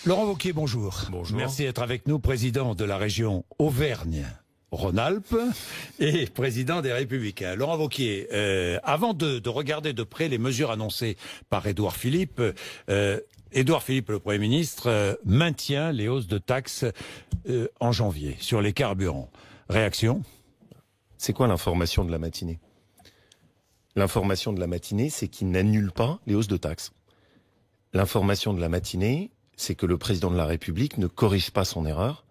Laurent Wauquiez, bonjour. Bonjour. Merci d'être avec nous, président de la région Auvergne-Rhône-Alpes et président des Républicains. Laurent Wauquiez, avant de regarder de près les mesures annoncées par Édouard Philippe, le Premier ministre, maintient les hausses de taxes en janvier sur les carburants. Réaction? C'est quoi l'information de la matinée? L'information de la matinée, c'est qu'il n'annule pas les hausses de taxes. L'information de la matinée, c'est que le président de la République ne corrige pas son erreur.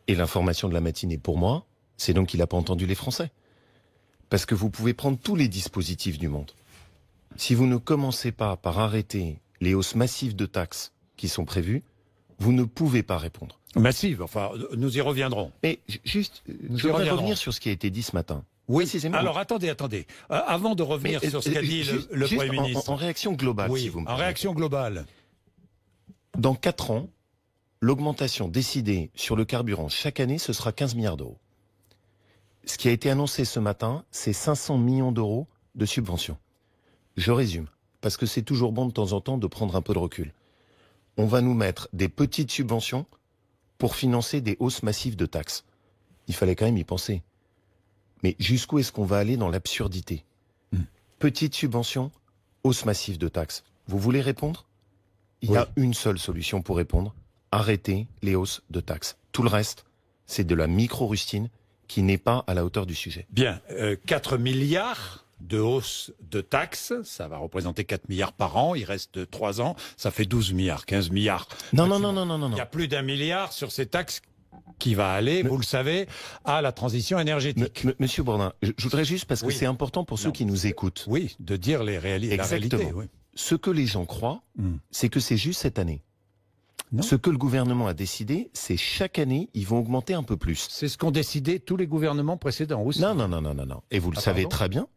Et l'information de la matinée, pour moi, c'est donc qu'il n'a pas entendu les Français. Parce que vous pouvez prendre tous les dispositifs du monde. Si vous ne commencez pas par arrêter les hausses massives de taxes qui sont prévues, vous ne pouvez pas répondre. Massive, enfin, nous y reviendrons. Mais juste, je voudrais revenir sur ce qui a été dit ce matin. Oui, alors attendez. Avant de revenir sur ce qu'a dit le Premier ministre. En réaction globale, oui, si vous me permettez. En réaction globale. Dans 4 ans, l'augmentation décidée sur le carburant chaque année, ce sera 15 milliards d'euros. Ce qui a été annoncé ce matin, c'est 500 millions d'euros de subventions. Je résume, parce que c'est toujours bon de temps en temps de prendre un peu de recul. On va nous mettre des petites subventions pour financer des hausses massives de taxes. Il fallait quand même y penser. Mais jusqu'où est-ce qu'on va aller dans l'absurdité? Petite subvention, hausse massive de taxes. Vous voulez répondre? Il y a une seule solution pour répondre. Arrêter les hausses de taxes. Tout le reste, c'est de la micro-rustine qui n'est pas à la hauteur du sujet. Bien, 4 milliards de hausse de taxes, ça va représenter 4 milliards par an, il reste 3 ans, ça fait 12 milliards, 15 milliards. Non. Il y a plus d'1 milliard sur ces taxes qui va aller, vous le savez, à la transition énergétique. Monsieur Bourdin, je voudrais juste, parce que c'est important pour ceux qui nous écoutent. Oui, de dire la réalité. Oui. Ce que les gens croient, c'est que c'est juste cette année. Non. Ce que le gouvernement a décidé, c'est chaque année, ils vont augmenter un peu plus. C'est ce qu'ont décidé tous les gouvernements précédents aussi. Non. Et vous le savez très bien,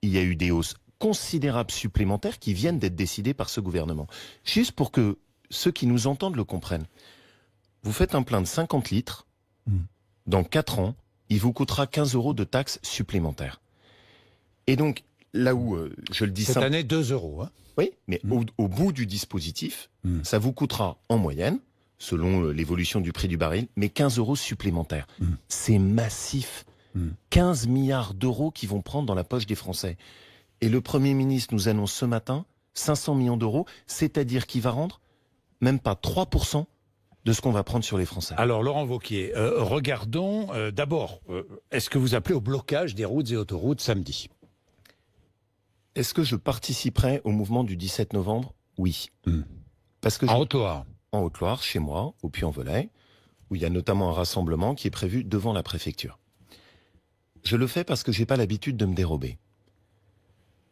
il y a eu des hausses considérables supplémentaires qui viennent d'être décidées par ce gouvernement. Juste pour que ceux qui nous entendent le comprennent. Vous faites un plein de 50 litres, dans 4 ans, il vous coûtera 15 euros de taxes supplémentaires. Et donc, là où, je le dis cette année, 2 euros. Hein. Oui, mais au bout du dispositif, ça vous coûtera en moyenne, selon l'évolution du prix du baril, mais 15 euros supplémentaires. C'est massif. 15 milliards d'euros qui vont prendre dans la poche des Français. Et le Premier ministre nous annonce ce matin 500 millions d'euros, c'est-à-dire qu'il va rendre même pas 3% de ce qu'on va prendre sur les Français. Alors, Laurent Wauquiez, regardons d'abord, est-ce que vous appelez au blocage des routes et autoroutes samedi? Est-ce que je participerai au mouvement du 17 novembre? Oui. Parce que en Haute-Loire? En Haute-Loire, chez moi, au Puy-en-Velay, où il y a notamment un rassemblement qui est prévu devant la préfecture. Je le fais parce que j'ai pas l'habitude de me dérober.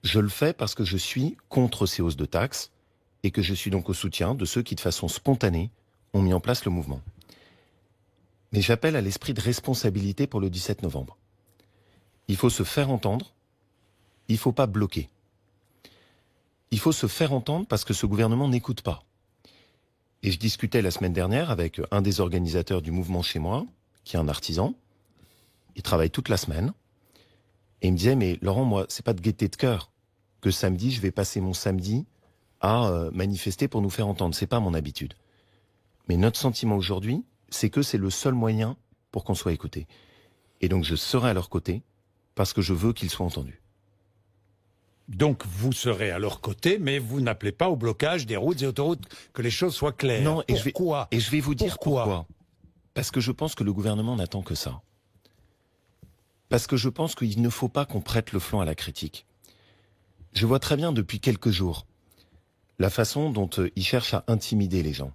Je le fais parce que je suis contre ces hausses de taxes et que je suis donc au soutien de ceux qui, de façon spontanée, ont mis en place le mouvement. Mais j'appelle à l'esprit de responsabilité pour le 17 novembre. Il faut se faire entendre, il ne faut pas bloquer. Il faut se faire entendre parce que ce gouvernement n'écoute pas. Et je discutais la semaine dernière avec un des organisateurs du mouvement chez moi, qui est un artisan. Il travaille toute la semaine. Et il me disait, mais Laurent, moi, c'est pas de gaieté de cœur que samedi, je vais passer mon samedi à manifester pour nous faire entendre. C'est pas mon habitude. Mais notre sentiment aujourd'hui, c'est que c'est le seul moyen pour qu'on soit écouté. Et donc je serai à leur côté parce que je veux qu'ils soient entendus. Donc vous serez à leur côté, mais vous n'appelez pas au blocage des routes et autoroutes, que les choses soient claires. Non, pourquoi? Et je vais vous dire pourquoi. Parce que je pense que le gouvernement n'attend que ça. Parce que je pense qu'il ne faut pas qu'on prête le flanc à la critique. Je vois très bien depuis quelques jours la façon dont ils cherchent à intimider les gens.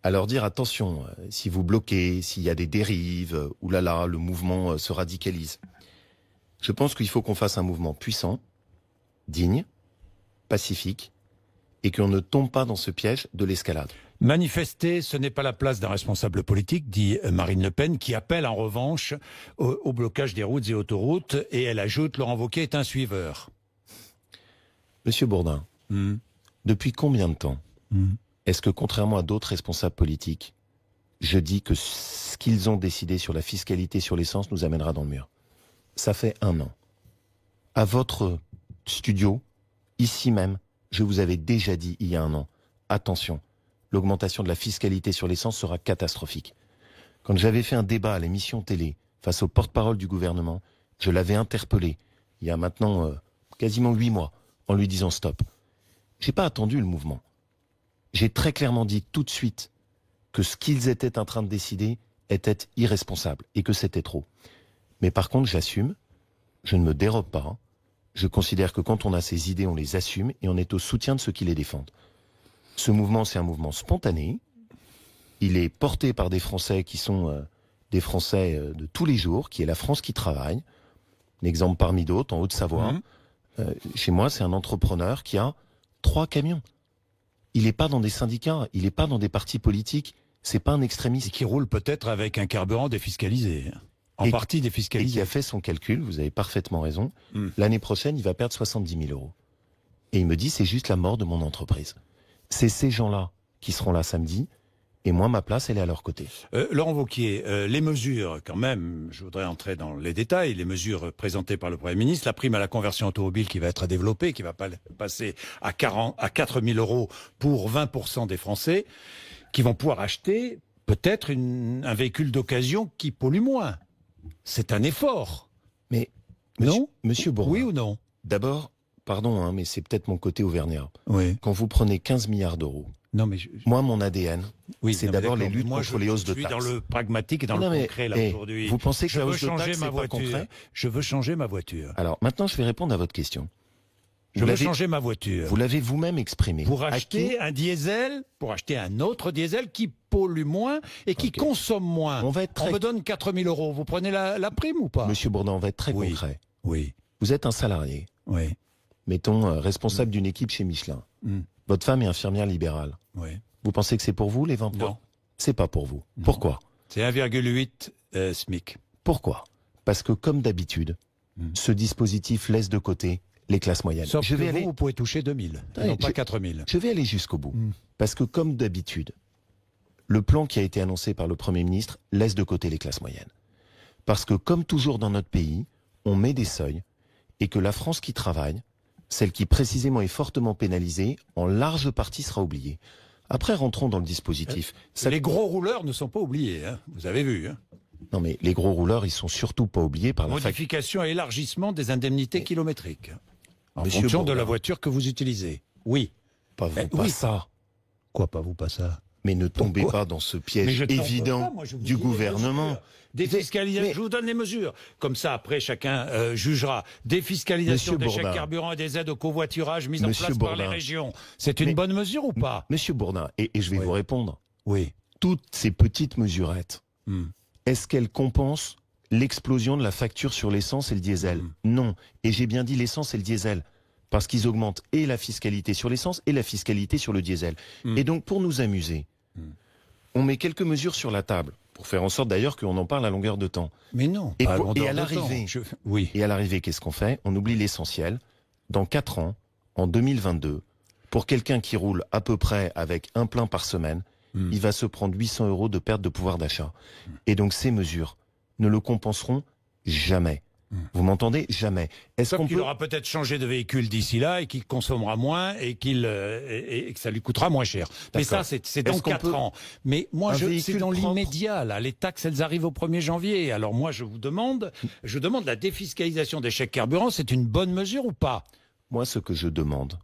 À leur dire attention, si vous bloquez, s'il y a des dérives, oulala, le mouvement se radicalise. Je pense qu'il faut qu'on fasse un mouvement puissant, digne, pacifique, et qu'on ne tombe pas dans ce piège de l'escalade. Manifester, ce n'est pas la place d'un responsable politique, dit Marine Le Pen, qui appelle en revanche au blocage des routes et autoroutes, et elle ajoute, Laurent Wauquiez est un suiveur. Monsieur Bourdin, depuis combien de temps est-ce que, contrairement à d'autres responsables politiques, je dis que ce qu'ils ont décidé sur la fiscalité sur l'essence nous amènera dans le mur? Ça fait 1 an. À votre studio, ici même, je vous avais déjà dit il y a 1 an, attention, l'augmentation de la fiscalité sur l'essence sera catastrophique. Quand j'avais fait un débat à l'émission télé face au porte-parole du gouvernement, je l'avais interpellé, il y a maintenant quasiment 8 mois, en lui disant stop. J'ai pas attendu le mouvement. J'ai très clairement dit tout de suite que ce qu'ils étaient en train de décider était irresponsable et que c'était trop. Mais par contre, j'assume, je ne me dérobe pas. Je considère que quand on a ces idées, on les assume et on est au soutien de ceux qui les défendent. Ce mouvement, c'est un mouvement spontané. Il est porté par des Français qui sont des Français de tous les jours, qui est la France qui travaille. Un exemple parmi d'autres, en Haute-Savoie. Chez moi, c'est un entrepreneur qui a 3 camions. Il n'est pas dans des syndicats, il n'est pas dans des partis politiques. C'est pas un extrémiste. Et qui roule peut-être avec un carburant défiscalisé. En partie défiscalisé. Et qui a fait son calcul, vous avez parfaitement raison. L'année prochaine, il va perdre 70 000 €. Et il me dit, c'est juste la mort de mon entreprise. C'est ces gens-là qui seront là samedi. Et moi, ma place, elle est à leur côté. Laurent Wauquiez, les mesures, quand même, je voudrais entrer dans les détails, les mesures présentées par le Premier ministre, la prime à la conversion automobile qui va être développée, qui va passer à 4 000 € pour 20% des Français, qui vont pouvoir acheter peut-être un véhicule d'occasion qui pollue moins. C'est un effort. Mais, non, Monsieur Bourdin, oui ou non? D'abord, pardon, mais c'est peut-être mon côté auvergnat. Oui. Quand vous prenez 15 milliards d'euros, non, mais moi, mon ADN, c'est d'abord les luttes contre les hausses de taxes. Je suis dans le pragmatique et dans le concret, là, aujourd'hui. Vous pensez que la hausse de taxes, c'est pas concret? Je veux changer ma voiture. Alors, maintenant, je vais répondre à votre question. Je veux changer ma voiture. Vous l'avez vous-même exprimé. Pour acheter un diesel, pour acheter un autre diesel qui pollue moins et qui consomme moins. On me donne 4 000 €. Vous prenez la prime ou pas? Monsieur Bourdin, on va être très concret. Oui. Vous êtes un salarié. Oui. Mettons, responsable d'une équipe chez Michelin. Votre femme est infirmière libérale. Oui. Vous pensez que c'est pour vous, les 20 points? Non. C'est pas pour vous. Non. Pourquoi? C'est 1,8 SMIC. Pourquoi? Parce que, comme d'habitude, ce dispositif laisse de côté les classes moyennes. Sauf que vous pouvez toucher 2 000, non pas 4 000. Je vais aller jusqu'au bout. Parce que, comme d'habitude, le plan qui a été annoncé par le Premier ministre laisse de côté les classes moyennes. Parce que, comme toujours dans notre pays, on met des seuils et que la France qui travaille, celle qui précisément est fortement pénalisée, en large partie sera oubliée. Après, rentrons dans le dispositif. Les gros rouleurs ne sont pas oubliés, hein. Vous avez vu. Hein. Non, mais les gros rouleurs, ils sont surtout pas oubliés par la modification et élargissement des indemnités kilométriques. En fonction de la voiture que vous utilisez. Oui. Pas vous, pas ça. Quoi, pas vous, pas ça? Mais ne tombez pas dans ce piège évident du gouvernement. Défiscalisation, je vous donne les mesures. Comme ça, après, chacun jugera. Défiscalisation des chèques carburant et des aides au covoiturage mises en place par les régions. C'est une bonne mesure ou pas? Monsieur Bourdin, et je vais vous répondre. Oui. Toutes ces petites mesurettes, est-ce qu'elles compensent l'explosion de la facture sur l'essence et le diesel? Non. Et j'ai bien dit l'essence et le diesel. Parce qu'ils augmentent et la fiscalité sur l'essence et la fiscalité sur le diesel. Et donc, pour nous amuser, on met quelques mesures sur la table, pour faire en sorte d'ailleurs qu'on en parle à longueur de temps. Mais non, et à l'arrivée, qu'est-ce qu'on fait? On oublie l'essentiel. Dans 4 ans, en 2022, pour quelqu'un qui roule à peu près avec un plein par semaine, il va se prendre 800 € de perte de pouvoir d'achat. Et donc, ces mesures ne le compenseront jamais. Vous m'entendez? Jamais. Sauf qu'il aura peut-être changé de véhicule d'ici là et qu'il consommera moins et que ça lui coûtera moins cher. Mais ça, c'est dans 4 ans. Mais moi, c'est dans l'immédiat. Là, les taxes, elles arrivent au 1er janvier. Alors moi, je demande la défiscalisation des chèques carburant. C'est une bonne mesure ou pas? Moi, ce que je demande,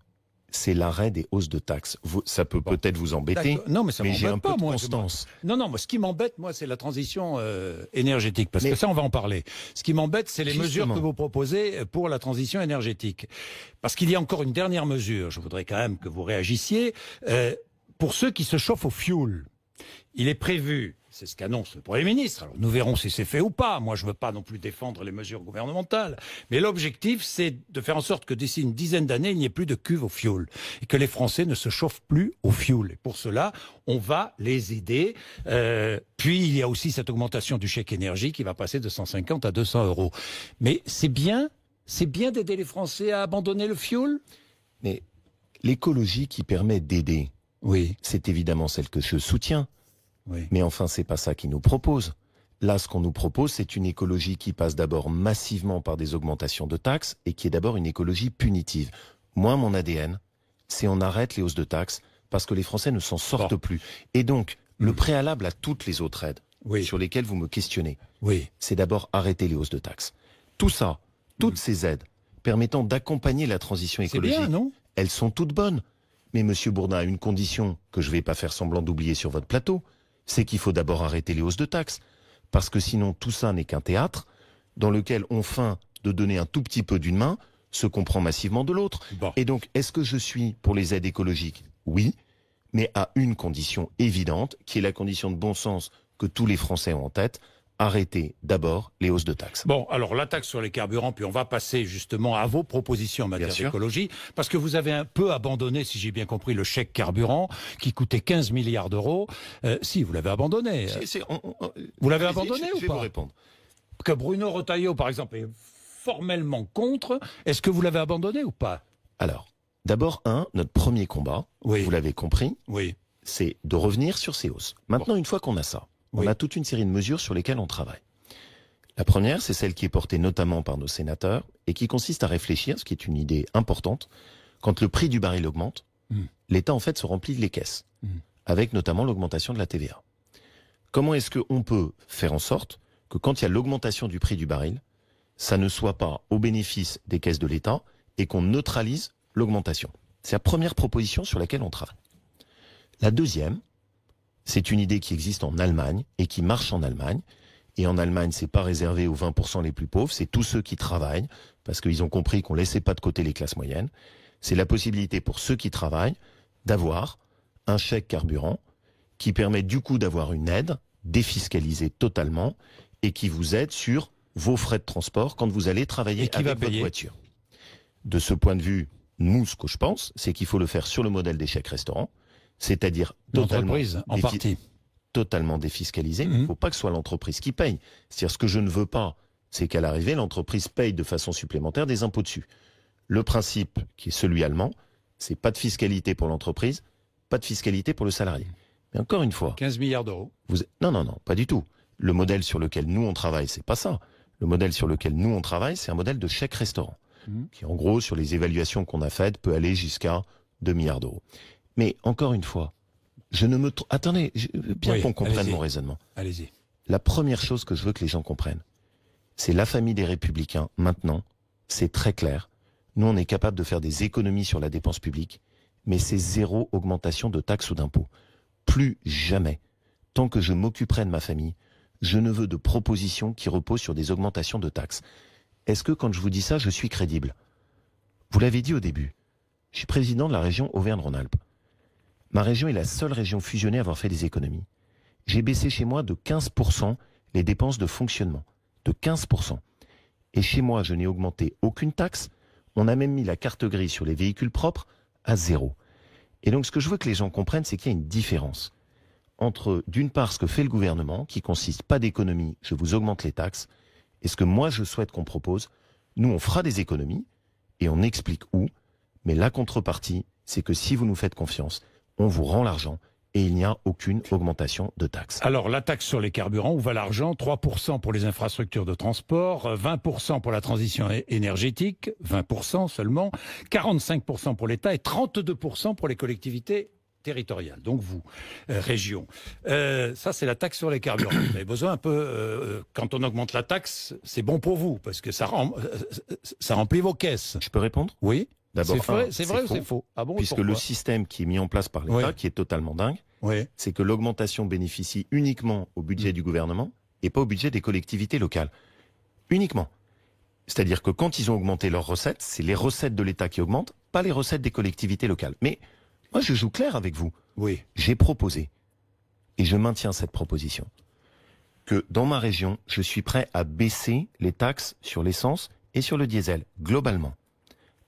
c'est l'arrêt des hausses de taxes. Ça peut peut-être vous embêter, non, mais j'ai un peu de constance. Non, moi, ce qui m'embête, moi, c'est la transition énergétique, parce que ça, on va en parler. Ce qui m'embête, c'est les mesures que vous proposez pour la transition énergétique. Parce qu'il y a encore une dernière mesure, je voudrais quand même que vous réagissiez, pour ceux qui se chauffent au fioul. Il est prévu, c'est ce qu'annonce le Premier ministre, alors nous verrons si c'est fait ou pas, moi je ne veux pas non plus défendre les mesures gouvernementales, mais l'objectif c'est de faire en sorte que d'ici une dizaine d'années, il n'y ait plus de cuves au fioul, et que les Français ne se chauffent plus au fioul. Et pour cela, on va les aider. Puis il y a aussi cette augmentation du chèque énergie qui va passer de 150 à 200 €. Mais c'est bien d'aider les Français à abandonner le fioul? Mais l'écologie qui permet d'aider, c'est évidemment celle que je soutiens. Oui. Mais enfin, c'est pas ça qu'ils nous proposent. Là, ce qu'on nous propose, c'est une écologie qui passe d'abord massivement par des augmentations de taxes et qui est d'abord une écologie punitive. Moi, mon ADN, c'est on arrête les hausses de taxes parce que les Français ne s'en sortent plus. Et donc, le préalable à toutes les autres aides sur lesquelles vous me questionnez, c'est d'abord arrêter les hausses de taxes. Tout ça, toutes ces aides permettant d'accompagner la transition écologique, bien, non ? Elles sont toutes bonnes. Mais Monsieur Bourdin a une condition que je ne vais pas faire semblant d'oublier sur votre plateau, c'est qu'il faut d'abord arrêter les hausses de taxes. Parce que sinon, tout ça n'est qu'un théâtre dans lequel on feint de donner un tout petit peu d'une main ce qu'on prend massivement de l'autre. Et donc, est-ce que je suis pour les aides écologiques ? Oui, mais à une condition évidente, qui est la condition de bon sens que tous les Français ont en tête, arrêter d'abord les hausses de taxes. Bon, alors la taxe sur les carburants, puis on va passer justement à vos propositions en matière d'écologie, parce que vous avez un peu abandonné, si j'ai bien compris, le chèque carburant qui coûtait 15 milliards d'euros. Si, vous l'avez abandonné. Vous l'avez abandonné ou pas ? Je vais vous répondre. Que Bruno Retailleau, par exemple, est formellement contre. Est-ce que vous l'avez abandonné ou pas ? Alors, d'abord, notre premier combat, vous l'avez compris, c'est de revenir sur ces hausses. Maintenant, une fois qu'on a ça, on a toute une série de mesures sur lesquelles on travaille. La première, c'est celle qui est portée notamment par nos sénateurs et qui consiste à réfléchir, ce qui est une idée importante, quand le prix du baril augmente, l'État en fait se remplit les caisses, avec notamment l'augmentation de la TVA. Comment est-ce qu'on peut faire en sorte que quand il y a l'augmentation du prix du baril, ça ne soit pas au bénéfice des caisses de l'État et qu'on neutralise l'augmentation? C'est la première proposition sur laquelle on travaille. La deuxième, c'est une idée qui existe en Allemagne et qui marche en Allemagne. Et en Allemagne, c'est pas réservé aux 20% les plus pauvres, c'est tous ceux qui travaillent, parce qu'ils ont compris qu'on laissait pas de côté les classes moyennes. C'est la possibilité pour ceux qui travaillent d'avoir un chèque carburant qui permet du coup d'avoir une aide défiscalisée totalement et qui vous aide sur vos frais de transport quand vous allez travailler avec votre voiture. De ce point de vue, nous, ce que je pense, c'est qu'il faut le faire sur le modèle des chèques restaurants, c'est-à-dire totalement défiscalisé. Il ne faut pas que ce soit l'entreprise qui paye. C'est-à-dire, ce que je ne veux pas, c'est qu'à l'arrivée, l'entreprise paye de façon supplémentaire des impôts dessus. Le principe, qui est celui allemand, c'est pas de fiscalité pour l'entreprise, pas de fiscalité pour le salarié. Mais encore une fois... 15 milliards d'euros. Non, pas du tout. Le modèle sur lequel nous on travaille, c'est pas ça. Le modèle sur lequel nous on travaille, c'est un modèle de chèque restaurant, qui en gros, sur les évaluations qu'on a faites, peut aller jusqu'à 2 milliards d'euros. Mais encore une fois, attendez, bien qu'on comprenne mon raisonnement. Allez-y. La première chose que je veux que les gens comprennent, c'est la famille des Républicains, maintenant, c'est très clair. Nous, on est capable de faire des économies sur la dépense publique, mais c'est zéro augmentation de taxes ou d'impôts. Plus jamais, tant que je m'occuperai de ma famille, je ne veux de propositions qui reposent sur des augmentations de taxes. Est-ce que quand je vous dis ça, je suis crédible? Vous l'avez dit au début, je suis président de la région Auvergne-Rhône-Alpes. Ma région est la seule région fusionnée à avoir fait des économies. J'ai baissé chez moi de 15% les dépenses de fonctionnement. De 15%. Et chez moi, je n'ai augmenté aucune taxe. On a même mis la carte grise sur les véhicules propres à 0. Et donc, ce que je veux que les gens comprennent, c'est qu'il y a une différence entre, d'une part, ce que fait le gouvernement, qui consiste pas d'économie, je vous augmente les taxes, et ce que moi, je souhaite qu'on propose. Nous, on fera des économies, et on explique où, mais la contrepartie, c'est que si vous nous faites confiance, on vous rend l'argent et il n'y a aucune augmentation de taxes. Alors, la taxe sur les carburants, où va l'argent? 3% pour les infrastructures de transport, 20% pour la transition énergétique, 20% seulement, 45% pour l'État et 32% pour les collectivités territoriales. Donc vous, région. Ça, c'est la taxe sur les carburants. Vous avez besoin un peu, quand on augmente la taxe, c'est bon pour vous, parce que ça remplit vos caisses. Je peux répondre? Oui. D'abord, c'est vrai ou c'est faux? Ah bon, puisque le système qui est mis en place par l'État, qui est totalement dingue, c'est que l'augmentation bénéficie uniquement au budget du gouvernement et pas au budget des collectivités locales. Uniquement. C'est-à-dire que quand ils ont augmenté leurs recettes, c'est les recettes de l'État qui augmentent, pas les recettes des collectivités locales. Mais moi, je joue clair avec vous. Oui. J'ai proposé, et je maintiens cette proposition, que dans ma région, je suis prêt à baisser les taxes sur l'essence et sur le diesel, globalement.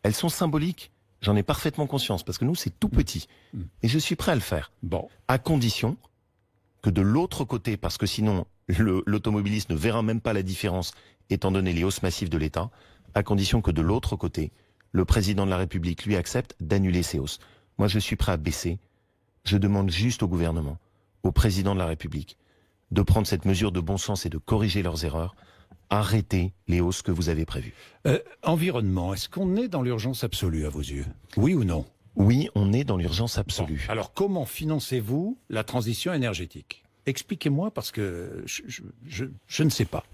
Elles sont symboliques, j'en ai parfaitement conscience, parce que nous, c'est tout petit. Et je suis prêt à le faire. Bon. À condition que de l'autre côté, parce que sinon, l'automobiliste ne verra même pas la différence, étant donné les hausses massives de l'État, à condition que de l'autre côté, le président de la République lui accepte d'annuler ces hausses. Moi, je suis prêt à baisser. Je demande juste au gouvernement, au président de la République, de prendre cette mesure de bon sens et de corriger leurs erreurs. Arrêtez les hausses que vous avez prévues. Environnement, est-ce qu'on est dans l'urgence absolue à vos yeux? Oui ou non? Oui, on est dans l'urgence absolue. Bon, alors comment financez-vous la transition énergétique? Expliquez-moi parce que je ne sais pas.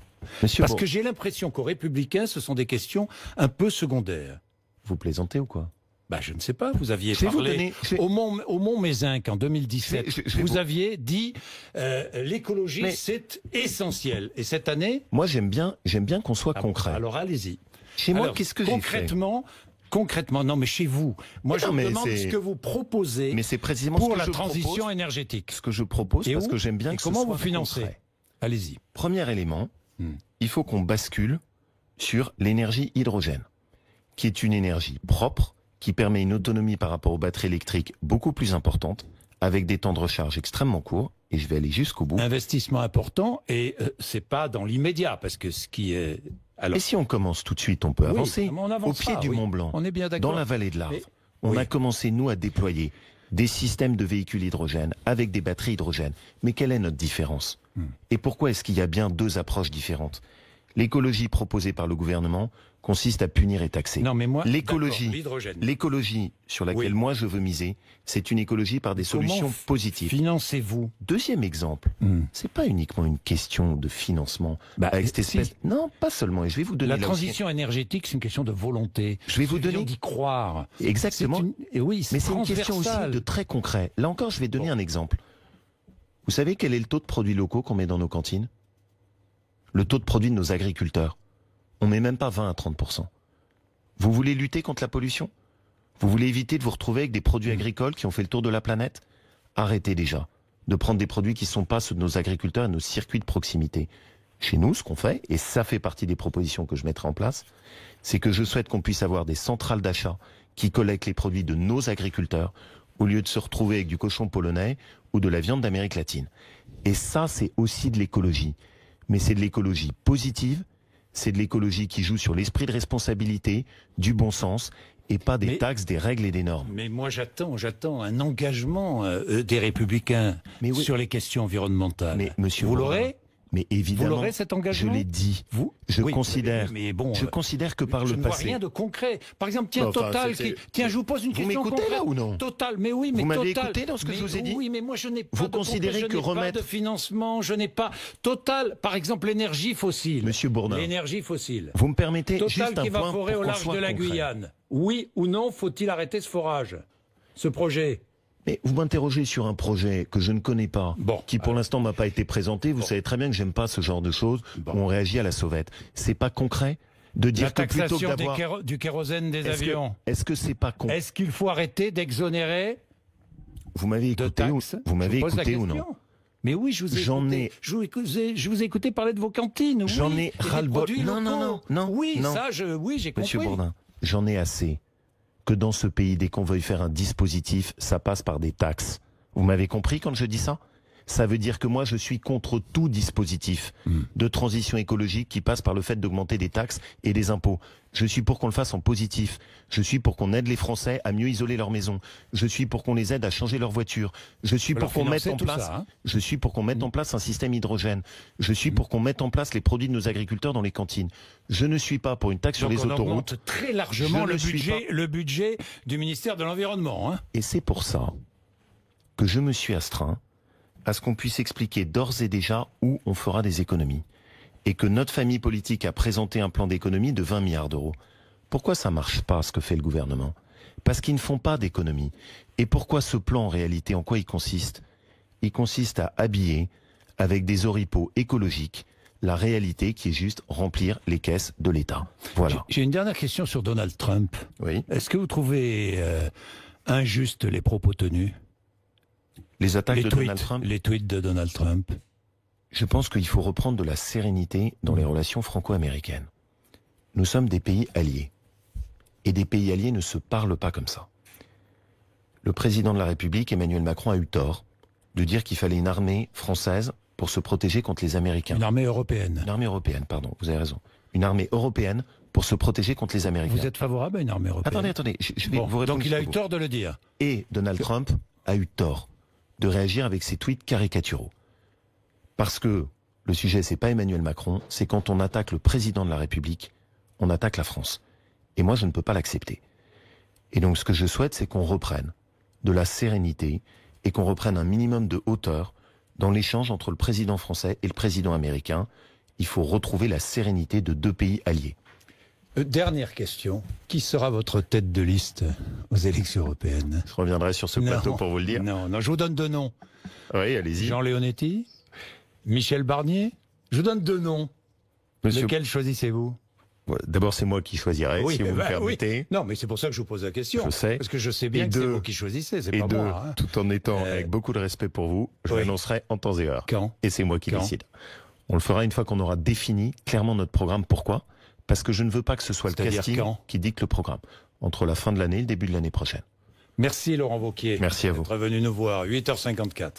Monsieur Parce que j'ai l'impression qu'aux Républicains, ce sont des questions un peu secondaires. Vous plaisantez ou quoi? Bah, je ne sais pas, vous aviez parlé au Mont-Mézinc en 2017, vous aviez dit l'écologie c'est essentiel. Et cette année... Moi j'aime bien qu'on soit concret. Alors allez-y. Chez moi, qu'est-ce que j'ai fait? Concrètement, non mais chez vous, moi je me demande ce que vous proposez pour la transition énergétique. Ce que je propose, parce que j'aime bien que ce soit concret. Comment vous financez? Allez-y. Premier élément, il faut qu'on bascule sur l'énergie hydrogène, qui est une énergie propre, qui permet une autonomie par rapport aux batteries électriques beaucoup plus importante, avec des temps de recharge extrêmement courts, et je vais aller jusqu'au bout. Investissement important, et c'est pas dans l'immédiat, parce que ce qui est... Alors... Et si on commence tout de suite, on peut avancer. Au pied du Mont Blanc, on est bien d'accord. Dans la vallée de l'Arve, on a commencé, nous, à déployer des systèmes de véhicules hydrogène avec des batteries hydrogène. Mais quelle est notre différence? Et pourquoi est-ce qu'il y a bien deux approches différentes? L'écologie proposée par le gouvernement consiste à punir et taxer. Non, mais moi, l'écologie sur laquelle moi je veux miser, c'est une écologie par des solutions positives. Financez-vous? Deuxième exemple, c'est pas uniquement une question de financement avec cette espèce. Non, pas seulement. Et je vais vous donner la transition énergétique, c'est une question de volonté. Je vais vous donner d'y croire. Exactement. Et oui, mais c'est une question aussi de très concret. Là encore, je vais donner un exemple. Vous savez quel est le taux de produits locaux qu'on met dans nos cantines? Le taux de produits de nos agriculteurs. On met même pas 20 à 30%. Vous voulez lutter contre la pollution? Vous voulez éviter de vous retrouver avec des produits agricoles qui ont fait le tour de la planète? Arrêtez déjà de prendre des produits qui ne sont pas ceux de nos agriculteurs et de nos circuits de proximité. Chez nous, ce qu'on fait, et ça fait partie des propositions que je mettrai en place, c'est que je souhaite qu'on puisse avoir des centrales d'achat qui collectent les produits de nos agriculteurs au lieu de se retrouver avec du cochon polonais ou de la viande d'Amérique latine. Et ça, c'est aussi de l'écologie. Mais c'est de l'écologie positive, c'est de l'écologie qui joue sur l'esprit de responsabilité, du bon sens, et pas des taxes, des règles et des normes. Mais moi j'attends un engagement des Républicains sur les questions environnementales. Mais monsieur, vous l'aurez? Mais évidemment, vous l'aurez cet engagement? Je l'ai dit. Je considère que par le passé. Je ne vois rien de concret. Par exemple, tiens, Total, tiens, je vous pose une question concrète. Vous m'écoutez là ou non? Total, mais oui, mais vous m'avez Total. Écouté dans ce que je vous ai dit? Oui, mais moi je n'ai pas vous considérez que remettre pas de financement, je n'ai pas Total. Par exemple, l'énergie fossile. Monsieur Bourdin. L'énergie fossile. Vous me permettez Total juste un qui va point forer au large de la Guyane. Oui ou non, faut-il arrêter ce forage, ce projet? Mais vous m'interrogez sur un projet que je ne connais pas, qui pour l'instant m'a pas été présenté. Vous savez très bien que j'aime pas ce genre de choses où on réagit à la sauvette. C'est pas concret de dire que plutôt que d'avoir du kérosène des avions. Est-ce que c'est pas con? Est-ce qu'il faut arrêter d'exonérer? Vous m'avez écouté ou non? Mais oui, je vous ai écouté parler de vos cantines. J'en ai ras-le-bol. Non. Oui, j'ai compris. Monsieur Bourdin, j'en ai assez. Que dans ce pays, dès qu'on veuille faire un dispositif, ça passe par des taxes. Vous m'avez compris quand je dis ça? Ça veut dire que moi, je suis contre tout dispositif de transition écologique qui passe par le fait d'augmenter des taxes et des impôts. Je suis pour qu'on le fasse en positif. Je suis pour qu'on aide les Français à mieux isoler leur maison. Je suis pour qu'on les aide à changer leur voiture. Je suis pour qu'on mette en place, je suis pour qu'on mette en place un système hydrogène. Je suis pour qu'on mette en place les produits de nos agriculteurs dans les cantines. Je ne suis pas pour une taxe sur les autoroutes. On augmente très largement le budget du ministère de l'Environnement. Et c'est pour ça que je me suis astreint à ce qu'on puisse expliquer d'ores et déjà où on fera des économies. Et que notre famille politique a présenté un plan d'économie de 20 milliards d'euros. Pourquoi ça marche pas, ce que fait le gouvernement? Parce qu'ils ne font pas d'économies. Et pourquoi ce plan, en réalité, en quoi il consiste? Il consiste à habiller, avec des oripeaux écologiques, la réalité qui est juste remplir les caisses de l'État. Voilà. J'ai une dernière question sur Donald Trump. Oui. Est-ce que vous trouvez injustes les propos tenus? Les attaques de Donald Trump? Les tweets de Donald Trump. Je pense qu'il faut reprendre de la sérénité dans les relations franco-américaines. Nous sommes des pays alliés. Et des pays alliés ne se parlent pas comme ça. Le président de la République, Emmanuel Macron, a eu tort de dire qu'il fallait une armée française pour se protéger contre les Américains. Une armée européenne. Une armée européenne, pardon, vous avez raison. Une armée européenne pour se protéger contre les Américains. Vous êtes favorable à une armée européenne? Attendez, je vais vous répondre. Donc il a eu tort de le dire. Et Donald Trump a eu tort de réagir avec ses tweets caricaturaux. Parce que le sujet, c'est pas Emmanuel Macron, c'est quand on attaque le président de la République, on attaque la France. Et moi, je ne peux pas l'accepter. Et donc ce que je souhaite, c'est qu'on reprenne de la sérénité et qu'on reprenne un minimum de hauteur dans l'échange entre le président français et le président américain. Il faut retrouver la sérénité de deux pays alliés. Dernière question. Qui sera votre tête de liste aux élections européennes? Je reviendrai sur ce plateau pour vous le dire. Non, je vous donne deux noms. Oui, allez-y. Jean Leonetti, Michel Barnier. Je vous donne deux noms. Monsieur... Lequel choisissez-vous? D'abord, c'est moi qui choisirai, si vous me permettez. Oui. Non, mais c'est pour ça que je vous pose la question. Je sais. Parce que je sais bien que c'est vous qui choisissez, c'est pas moi. Hein. Tout en étant avec beaucoup de respect pour vous, je l'annoncerai en temps et heure. Quand? Et c'est moi qui décide. On le fera une fois qu'on aura défini clairement notre programme. Pourquoi? Parce que je ne veux pas que ce soit le casting qui dicte le programme. Entre la fin de l'année et le début de l'année prochaine. Merci Laurent Wauquiez. Merci à vous. D'être venu nous voir, 8h54.